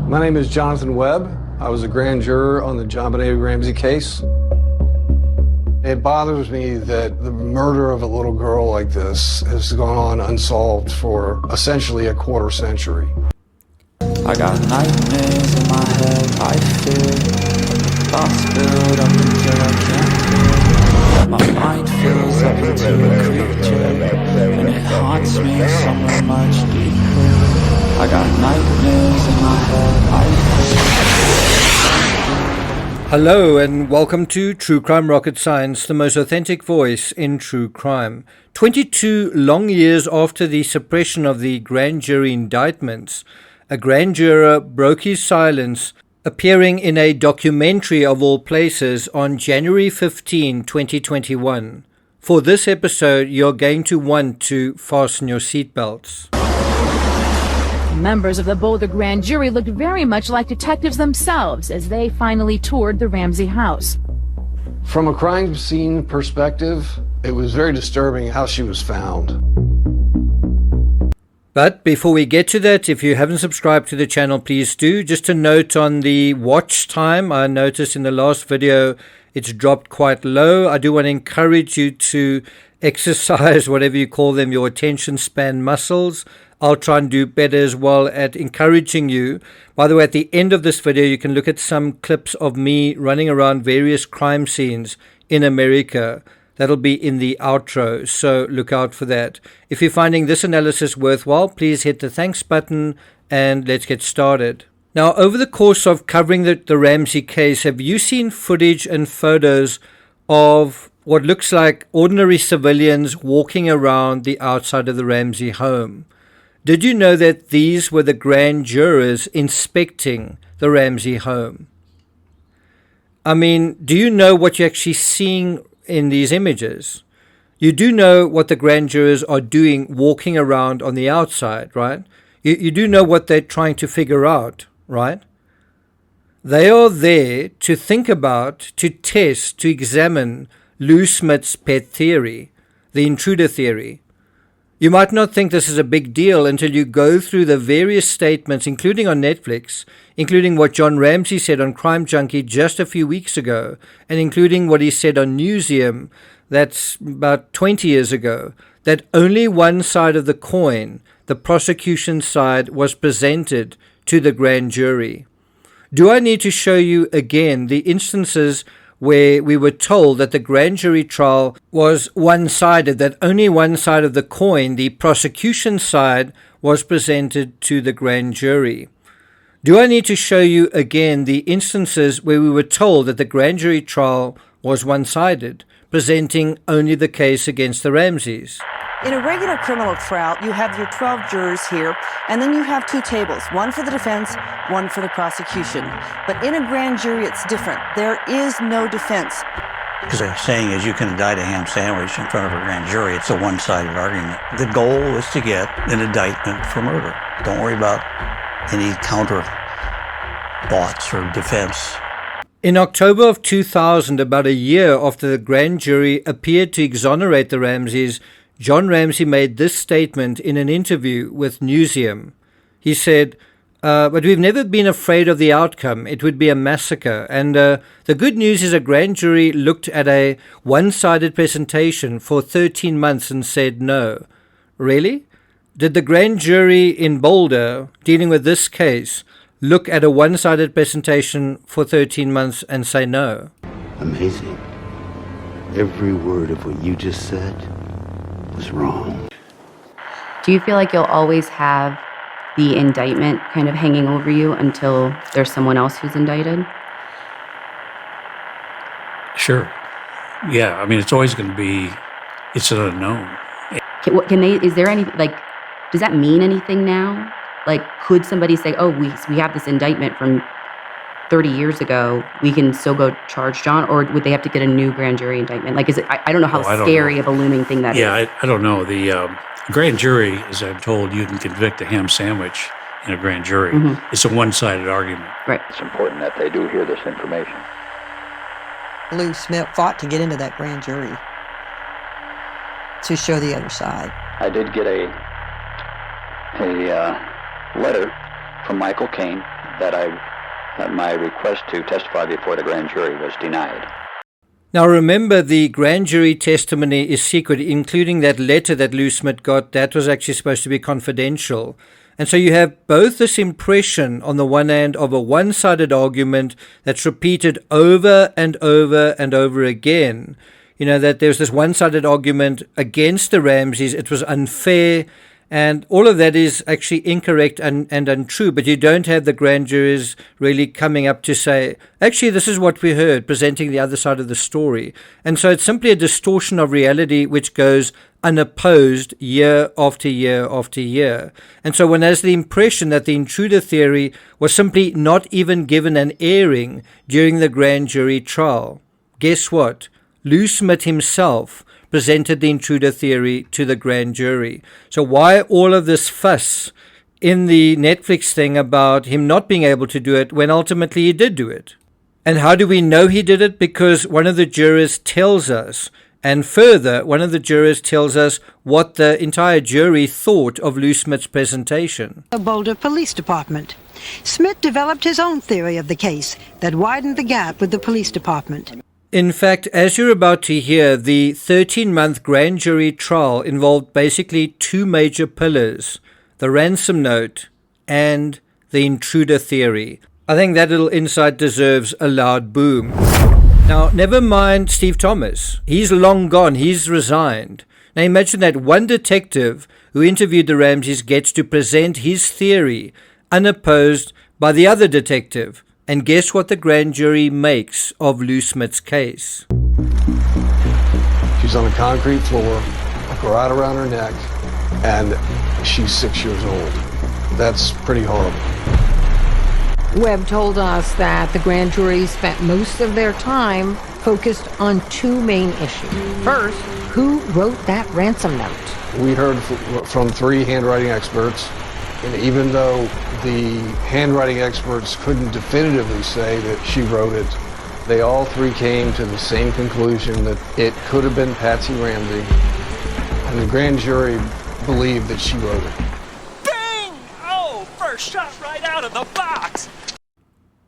My name is Jonathan Webb. I was a grand juror on the JonBenet Ramsey case. It bothers me that the murder of a little girl like this has gone on unsolved for essentially a quarter century. I got nightmares in my head, I fear thoughts build up until I can't. My mind fills up into a creature, and it haunts me somewhere much deeper. I got nightmares in my head, I fear. Hello and welcome to True Crime Rocket Science, the most authentic voice in true crime. 22 long years after the suppression of the grand jury indictments, a grand juror broke his silence, appearing in a documentary of all places on January 15, 2021. For this episode, you're going to want to fasten your seatbelts. Members of the Boulder grand jury looked very much like detectives themselves as they finally toured the Ramsey house. From a crime scene perspective, it was very disturbing how she was found. But before we get to that, if you haven't subscribed to the channel, please do. Just a note on the watch time. I noticed in the last video it's dropped quite low. I do want to encourage you to exercise, whatever you call them, your attention span muscles. I'll try and do better as well at encouraging you. By the way, at the end of this video, you can look at some clips of me running around various crime scenes in America. That'll be in the outro, so look out for that. If you're finding this analysis worthwhile, please hit the thanks button and let's get started. Now, over the course of covering the Ramsey case, have you seen footage and photos of what looks like ordinary civilians walking around the outside of the Ramsey home? Did you know that these were the grand jurors inspecting the Ramsey home? I mean, do you know what you're actually seeing in these images? You do know what the grand jurors are doing walking around on the outside, right? You do know what they're trying to figure out, right? They are there to think about, to test, to examine Lou Smit's pet theory, the intruder theory. You might not think this is a big deal until you go through the various statements, including on Netflix, including what John Ramsey said on Crime Junkie just a few weeks ago, and including what he said on Newsium, that's about 20 years ago, that only one side of the coin, the prosecution side, was presented to the grand jury. Do I need to show you again the instances where we were told that the grand jury trial was one-sided, that only one side of the coin, the prosecution side, was presented to the grand jury? Do I need to show you again the instances where we were told that the grand jury trial was one-sided, presenting only the case against the Ramseys? In a regular criminal trial, you have your 12 jurors here, and then you have two tables, one for the defense, one for the prosecution. But in a grand jury, it's different. There is no defense. Because they're saying is you can indict a ham sandwich in front of a grand jury. It's a one-sided argument. The goal is to get an indictment for murder. Don't worry about any counter thoughts or defense. In October of 2000, about a year after the grand jury appeared to exonerate the Ramseys, John Ramsey made this statement in an interview with Newsium. He said, but we've never been afraid of the outcome. It would be a massacre. And the good news is a grand jury looked at a one-sided presentation for 13 months and said no. Really? Did the grand jury in Boulder, dealing with this case, look at a one-sided presentation for 13 months and say no? Amazing. Every word of what you just said was wrong. Do you feel like you'll always have the indictment kind of hanging over you until there's someone else who's indicted? Sure. Yeah, I mean, it's always going to be, it's an unknown. Is there any, like, does that mean anything now? Like, could somebody say, oh, we have this indictment from 30 years ago, we can still go charge John? Or would they have to get a new grand jury indictment? Like, is it, I don't know how scary of a looming thing that is. Yeah, I don't know. The grand jury, as I'm told, you can convict a ham sandwich in a grand jury. Mm-hmm. It's a one-sided argument. Right. It's important that they do hear this information. Lou Smit fought to get into that grand jury to show the other side. I did get a letter from Michael Caine that my request to testify before the grand jury was denied. Now remember, the grand jury testimony is secret, including that letter that Lou Smit got. That was actually supposed to be confidential. And so you have both this impression on the one hand of a one-sided argument that's repeated over and over and over again. You know, that there's this one-sided argument against the Ramseys. It was unfair. And all of that is actually incorrect and untrue, but you don't have the grand jurors really coming up to say, actually, this is what we heard, presenting the other side of the story. And so it's simply a distortion of reality which goes unopposed year after year after year. And so one has the impression that the intruder theory was simply not even given an airing during the grand jury trial. Guess what? Lou Smit himself presented the intruder theory to the grand jury. So why all of this fuss in the Netflix thing about him not being able to do it when ultimately he did do it? And how do we know he did it? Because one of the jurors tells us, and further, one of the jurors tells us what the entire jury thought of Lou Smit's presentation. The Boulder Police Department. Smit developed his own theory of the case that widened the gap with the police department. In fact, as you're about to hear, the 13-month grand jury trial involved basically two major pillars, the ransom note and the intruder theory. I think that little insight deserves a loud boom. Now, never mind Steve Thomas. He's long gone. He's resigned. Now, imagine that one detective who interviewed the Ramseys gets to present his theory unopposed by the other detective. And guess what the grand jury makes of Lou Smit's case? She's on a concrete floor, a garrote around her neck, and she's 6 years old. That's pretty horrible. Webb told us that the grand jury spent most of their time focused on two main issues. First, who wrote that ransom note? We heard from three handwriting experts, and even though the handwriting experts couldn't definitively say that she wrote it, they all three came to the same conclusion that it could have been Patsy Ramsey, and the grand jury believed that she wrote it. Bang! Oh, first shot right out of the box!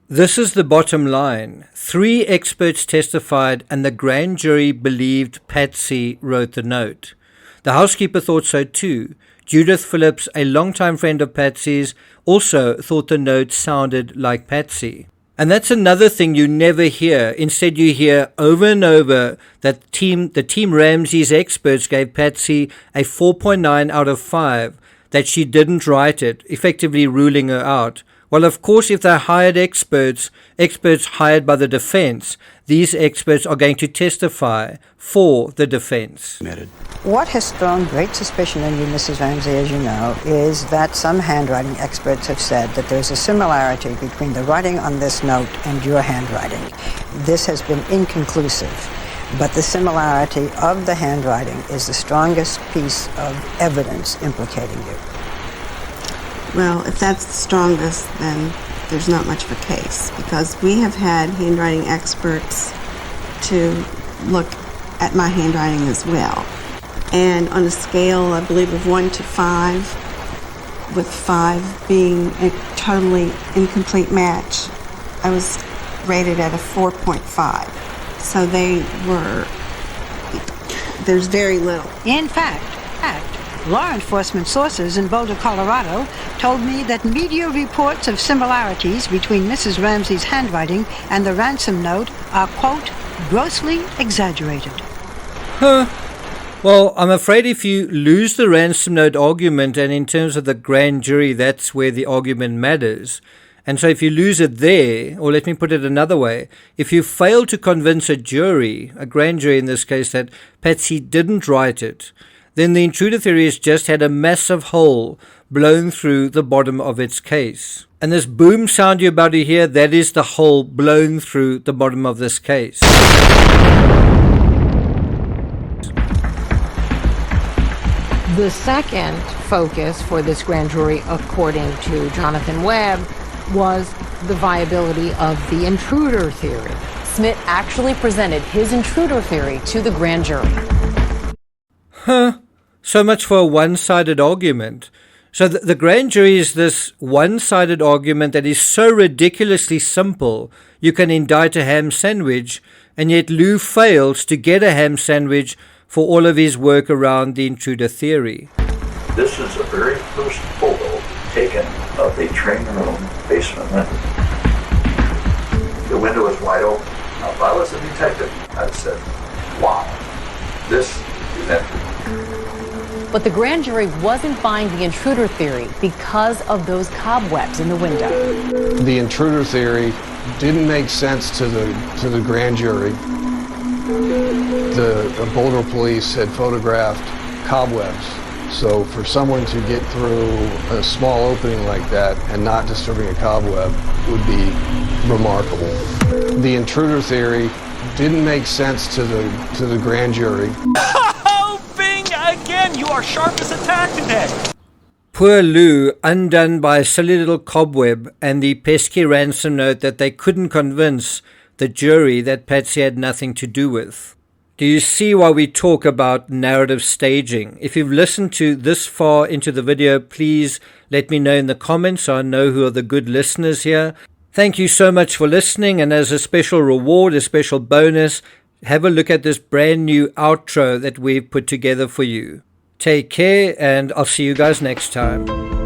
This is the bottom line. Three experts testified, and the grand jury believed Patsy wrote the note. The housekeeper thought so too. Judith Phillips, a longtime friend of Patsy's, also thought the note sounded like Patsy. And that's another thing you never hear. Instead, you hear over and over that the Team Ramsey's experts gave Patsy a 4.9 out of 5, that she didn't write it, effectively ruling her out. Well, of course, if they're hired experts hired by the defense, these experts are going to testify for the defense. What has thrown great suspicion in you, Mrs. Ramsey, as you know, is that some handwriting experts have said that there's a similarity between the writing on this note and your handwriting. This has been inconclusive, but the similarity of the handwriting is the strongest piece of evidence implicating you. Well, if that's the strongest, then there's not much of a case, because we have had handwriting experts to look at my handwriting as well. And on a scale, I believe, of 1 to 5, with 5 being a totally incomplete match, I was rated at a 4.5. So there's very little. In fact, law enforcement sources in Boulder, Colorado, told me that media reports of similarities between Mrs. Ramsey's handwriting and the ransom note are, quote, grossly exaggerated. Huh. Well, I'm afraid if you lose the ransom note argument, and in terms of the grand jury, that's where the argument matters. And so if you lose it there, or let me put it another way, if you fail to convince a jury, a grand jury in this case, that Patsy didn't write it, then the intruder theory has just had a massive hole blown through the bottom of its case. And this boom sound you're about to hear, that is the hole blown through the bottom of this case. The second focus for this grand jury, according to Jonathan Webb, was the viability of the intruder theory. Smit actually presented his intruder theory to the grand jury. Huh. So much for a one-sided argument. So the grand jury is this one-sided argument that is so ridiculously simple you can indict a ham sandwich, and yet Lou fails to get a ham sandwich for all of his work around the intruder theory. This is the very first photo taken of the training room basement window. The window is wide open. Now, if I was a detective, I'd have said, wow, this is empty. But the grand jury wasn't buying the intruder theory because of those cobwebs in the window. The intruder theory didn't make sense to the grand jury. The Boulder police had photographed cobwebs. So for someone to get through a small opening like that and not disturbing a cobweb would be remarkable. The intruder theory didn't make sense to the grand jury. Oh, Bing! Again, you are sharp as a tack today. Poor Lou, undone by a silly little cobweb and the pesky ransom note that they couldn't convince the jury that Patsy had nothing to do with. Do you see why we talk about narrative staging? If you've listened to this far into the video, please let me know in the comments so I know who are the good listeners here. Thank you so much for listening, and as a special reward, a special bonus, have a look at this brand new outro that we've put together for you. Take care, and I'll see you guys next time.